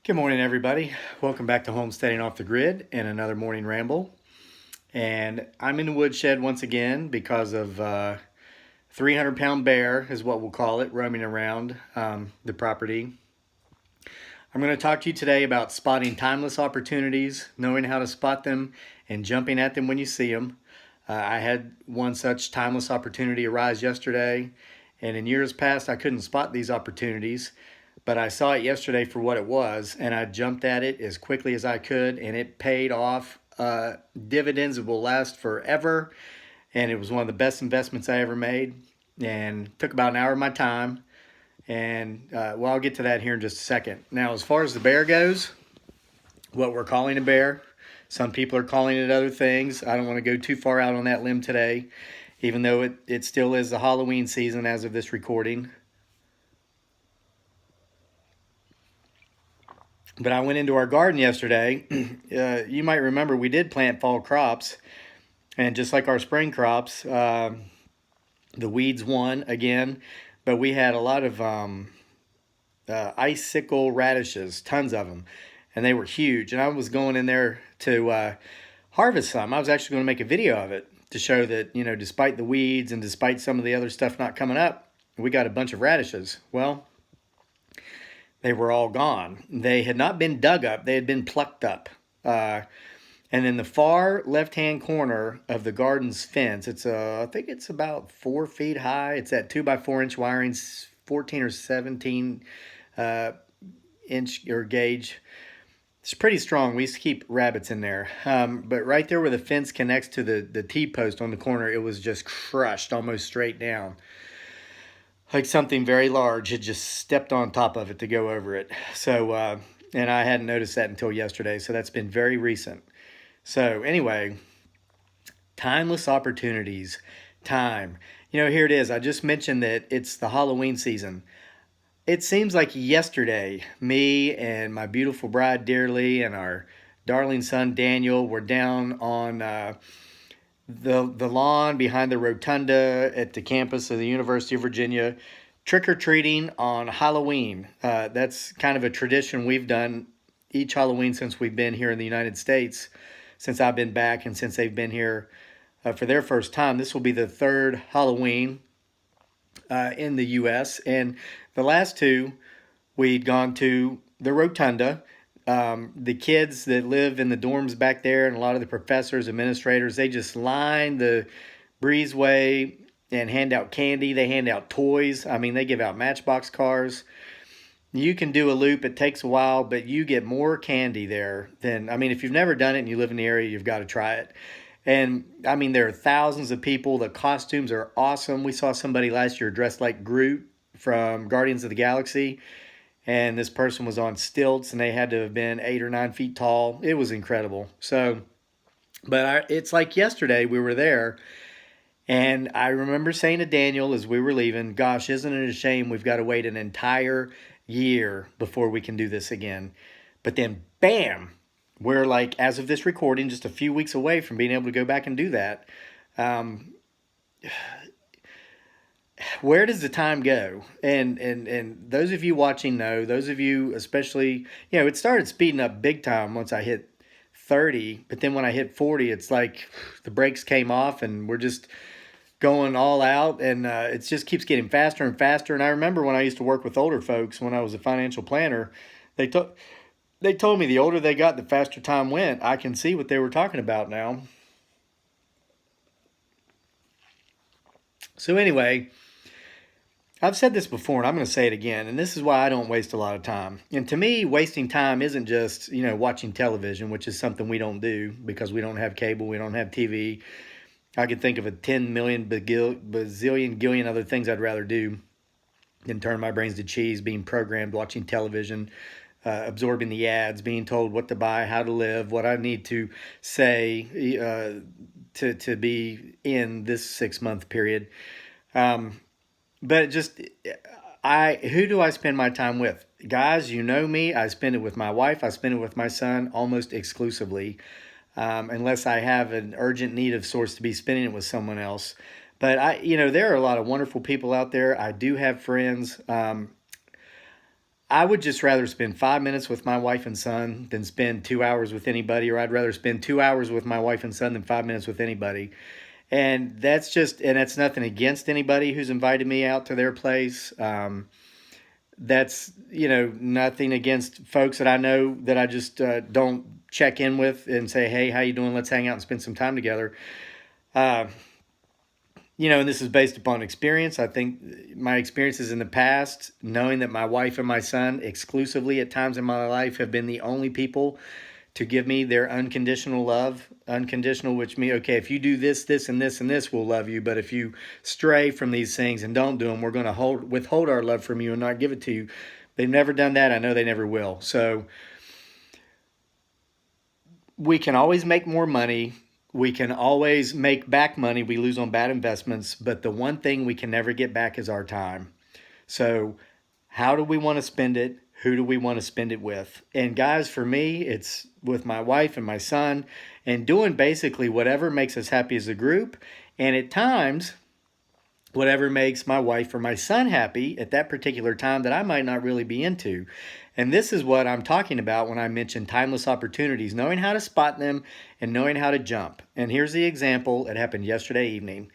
Good morning, everybody. Welcome back to Homesteading Off the Grid and another morning ramble. And I'm in the woodshed once again because of 300-pound bear is what we'll call it, roaming around the property. I'm going to talk to you today about spotting timeless opportunities, knowing how to spot them, and jumping at them when you see them. I had one such timeless opportunity arise yesterday, and in years past I couldn't spot these opportunities, but I saw it yesterday for what it was, and I jumped at it as quickly as I could, and it paid off dividends that will last forever, and it was one of the best investments I ever made, and took about an hour of my time, and I'll get to that here in just a second. Now, as far as the bear goes, what we're calling a bear, some people are calling it other things. I don't want to go too far out on that limb today, even though it still is the Halloween season as of this recording. But I went into our garden yesterday. You might remember we did plant fall crops, and just like our spring crops, the weeds won again, but we had a lot of icicle radishes, tons of them, and they were huge. And I was going in there to harvest some. I was actually going to make a video of it to show that, despite the weeds and despite some of the other stuff not coming up, we got a bunch of radishes. Well, they were all gone. They had not been dug up, they had been plucked up. And in the far left-hand corner of the garden's fence, I think it's about 4 feet high. It's at 2x4 inch wiring, 14 or 17 inch or gauge. It's pretty strong. We used to keep rabbits in there. But right there where the fence connects to the T-post on the corner, it was just crushed almost straight down. Like something very large had just stepped on top of it to go over it. So, and I hadn't noticed that until yesterday. So that's been very recent. So anyway, timeless opportunities, time. Here it is. I just mentioned that it's the Halloween season. It seems like yesterday, me and my beautiful bride, Dearly, and our darling son, Daniel, were down on the lawn behind the rotunda at the campus of the University of Virginia, trick-or-treating on Halloween. That's kind of a tradition we've done each Halloween since we've been here in the United States, since I've been back and since they've been here for their first time. This will be the third Halloween in the U.S. And the last two, we'd gone to the rotunda. The kids that live in the dorms back there and a lot of the professors, administrators, they just line the breezeway and hand out candy. They hand out toys. I mean, they give out Matchbox cars. You can do a loop. It takes a while, but you get more candy there than, if you've never done it and you live in the area, you've got to try it. And there are thousands of people. The costumes are awesome. We saw somebody last year dressed like Groot from Guardians of the Galaxy, and this person was on stilts, and they had to have been 8 or 9 feet tall. It was incredible. So, but it's like yesterday we were there, and I remember saying to Daniel as we were leaving, gosh, isn't it a shame we've got to wait an entire year before we can do this again? But then, bam, we're like, as of this recording, just a few weeks away from being able to go back and do that. Where does the time go? And those of you watching know, those of you especially, it started speeding up big time once I hit 30, but then when I hit 40, it's like the brakes came off and we're just going all out, and it just keeps getting faster and faster. And I remember when I used to work with older folks, when I was a financial planner, they told me the older they got, the faster time went. I can see what they were talking about now. So anyway, I've said this before, and I'm going to say it again, and this is why I don't waste a lot of time. And to me, wasting time isn't just, watching television, which is something we don't do because we don't have cable, we don't have TV. I could think of a 10 million bazillion gillion other things I'd rather do than turn my brains to cheese, being programmed, watching television, absorbing the ads, being told what to buy, how to live, what I need to say to be in this 6-month period. But who do I spend my time with? Guys, you know me. I spend it with my wife. I spend it with my son almost exclusively, unless I have an urgent need of sorts to be spending it with someone else. But there are a lot of wonderful people out there. I do have friends. I would just rather spend 5 minutes with my wife and son than spend 2 hours with anybody, or I'd rather spend 2 hours with my wife and son than 5 minutes with anybody. And that's nothing against anybody who's invited me out to their place. That's, nothing against folks that I know that I just don't check in with and say, hey, how you doing? Let's hang out and spend some time together. Uh, and this is based upon experience. I think my experiences in the past, knowing that my wife and my son exclusively at times in my life have been the only people to give me their unconditional love. Unconditional, which means, okay, if you do this, this, and this, and this, we'll love you. But if you stray from these things and don't do them, we're going to withhold our love from you and not give it to you. They've never done that. I know they never will. So we can always make more money. We can always make back money we lose on bad investments. But the one thing we can never get back is our time. So how do we want to spend it? Who do we want to spend it with? And guys, for me, it's with my wife and my son and doing basically whatever makes us happy as a group. And at times, whatever makes my wife or my son happy at that particular time that I might not really be into. And this is what I'm talking about when I mention timeless opportunities, knowing how to spot them and knowing how to jump. And here's the example. It happened yesterday evening.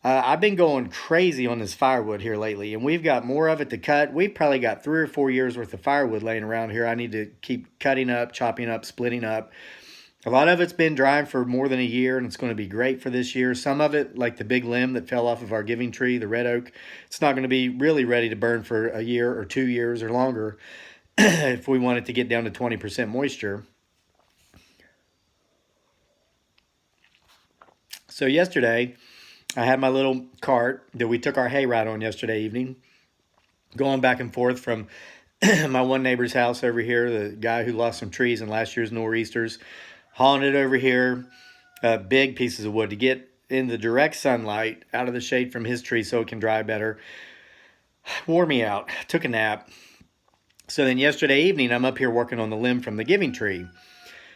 I've been going crazy on this firewood here lately, and we've got more of it to cut. We've probably got 3 or 4 years worth of firewood laying around here. I need to keep cutting up, chopping up, splitting up. A lot of it's been drying for more than a year, and it's going to be great for this year. Some of it, like the big limb that fell off of our giving tree, the red oak, it's not going to be really ready to burn for a year or 2 years or longer if we want it to get down to 20% moisture. So yesterday, I had my little cart that we took our hayride on yesterday evening, going back and forth from my one neighbor's house over here, the guy who lost some trees in last year's nor'easters, hauling it over here, big pieces of wood to get in the direct sunlight out of the shade from his tree so it can dry better. Wore me out, took a nap. So then yesterday evening, I'm up here working on the limb from the giving tree.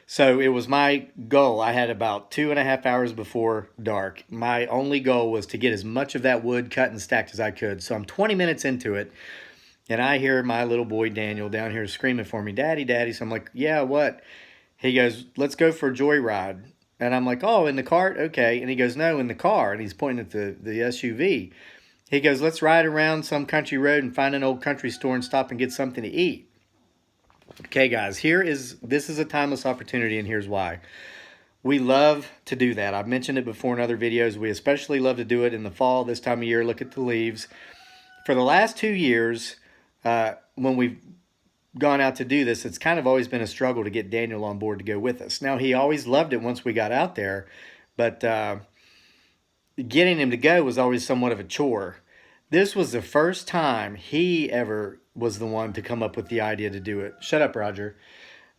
So it was my goal. I had about 2.5 hours before dark. My only goal was to get as much of that wood cut and stacked as I could. So I'm 20 minutes into it, and I hear my little boy Daniel down here screaming for me, Daddy, Daddy. So I'm like, yeah, what? He goes, let's go for a joyride. And I'm like, oh, in the cart? Okay. And he goes, no, in the car. And he's pointing at the SUV. He goes, let's ride around some country road and find an old country store and stop and get something to eat. Okay, guys, this is a timeless opportunity, and here's why. We love to do that. I've mentioned it before in other videos. We especially love to do it in the fall, this time of year. Look at the leaves. For the last 2 years, when we've gone out to do this, it's kind of always been a struggle to get Daniel on board to go with us. Now, he always loved it once we got out there, but getting him to go was always somewhat of a chore. This was the first time he ever was the one to come up with the idea to do it. Shut up, Roger.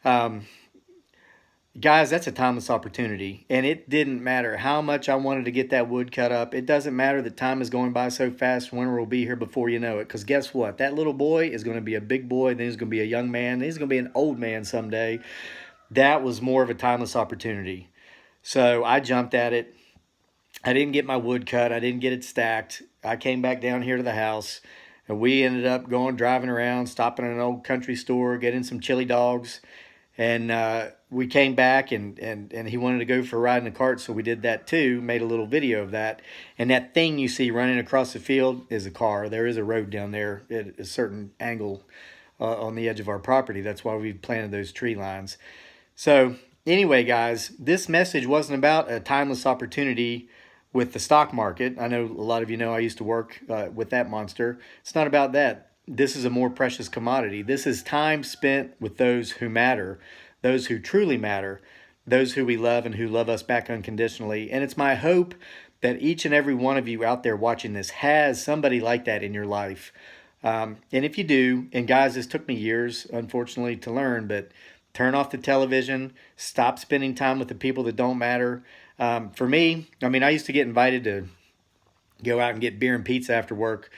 Guys, that's a timeless opportunity. And it didn't matter how much I wanted to get that wood cut up. It doesn't matter that time is going by so fast. Winter will be here before you know it. Because guess what? That little boy is going to be a big boy. Then he's going to be a young man. Then he's going to be an old man someday. That was more of a timeless opportunity. So I jumped at it. I didn't get my wood cut. I didn't get it stacked. I came back down here to the house. And we ended up driving around, stopping at an old country store, getting some chili dogs. And we came back, and he wanted to go for a ride in the cart, so we did that too, made a little video of that. And that thing you see running across the field is a car. There is a road down there at a certain angle on the edge of our property. That's why we planted those tree lines. So anyway, guys, this message wasn't about a timeless opportunity with the stock market. I know a lot of you know I used to work with that monster. It's not about that. This is a more precious commodity. This is time spent with those who matter, those who truly matter, those who we love and who love us back unconditionally. And it's my hope that each and every one of you out there watching this has somebody like that in your life. And if you do, and guys, this took me years, unfortunately, to learn, but turn off the television, stop spending time with the people that don't matter. For me, I mean, I used to get invited to go out and get beer and pizza after work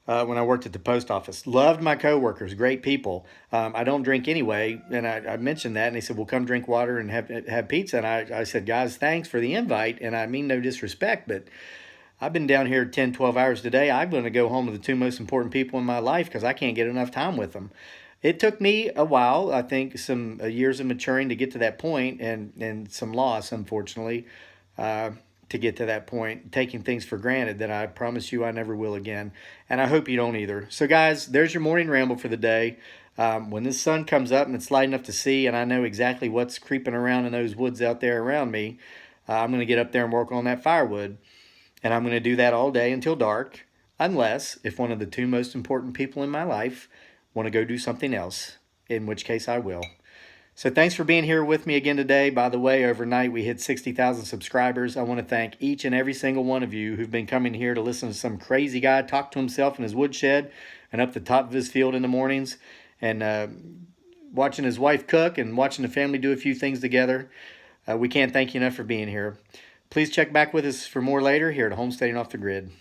when I worked at the post office. Loved my coworkers, great people. I don't drink anyway, and I mentioned that, and they said, well, come drink water and have pizza. And I said, guys, thanks for the invite, and I mean no disrespect, but I've been down here 10, 12 hours today. I'm going to go home to the two most important people in my life because I can't get enough time with them. It took me a while, I think, some years of maturing to get to that point, and some loss, unfortunately, uh, to get to that point, taking things for granted that I promise you I never will again. And I hope you don't either. So, guys, there's your morning ramble for the day. When this sun comes up and it's light enough to see, and I know exactly what's creeping around in those woods out there around me, I'm going to get up there and work on that firewood. And I'm going to do that all day until dark, unless if one of the two most important people in my life want to go do something else, in which case I will. So thanks for being here with me again today. By the way, overnight we hit 60,000 subscribers. I want to thank each and every single one of you who've been coming here to listen to some crazy guy talk to himself in his woodshed and up the top of his field in the mornings, and watching his wife cook and watching the family do a few things together. We can't thank you enough for being here. Please check back with us for more later here at Homesteading Off the Grid.